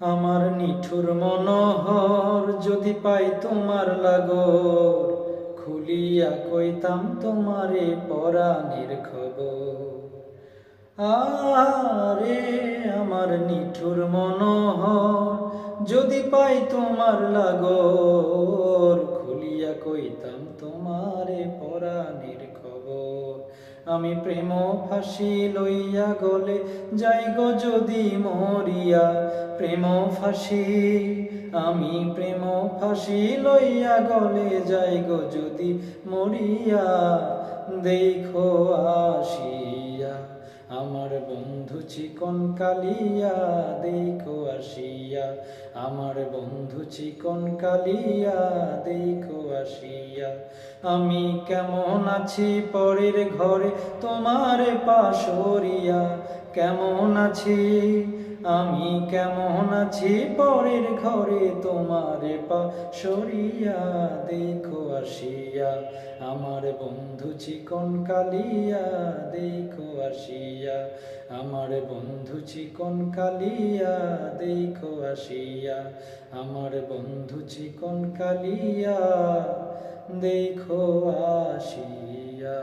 আমার নিঠুর মনোহর যদি পাই তোমার লাগর, খুলিয়া কইতাম তোমারে পরাণের খবর। আরে আমার নিঠুর মনোহর যদি পাই তোমার লাগর, খুলিয়া কইতাম তোমারে পরাণের খবর। আমি প্রেম ফাঁসি লইয়া গলে যাই গো যদি মরিয়া, প্রেম ফাঁসি আমি প্রেম ফাঁসি লইয়া গলে যাই গো যদি মরিয়া। দেখো আসিয়া আমার বন্ধু চিকন কালিয়া, দেখো আসিয়া আমার বন্ধু চিকন কালিয়া, দেখো আসিয়া। আমি কেমন আছি পরের ঘরে তোমার পাশরিয়া, কেমন আছি আমি কেমন আছি পরের ঘরে তোমার পাশরিয়া। দেখো আসিয়া আমার বন্ধু চিকন কালিয়া, দেখো আসিয়া আমার বন্ধু চিকন কালিয়া, দেখো আসিয়া আমার বন্ধু চিকন কালিয়া, দেখো আসিয়া।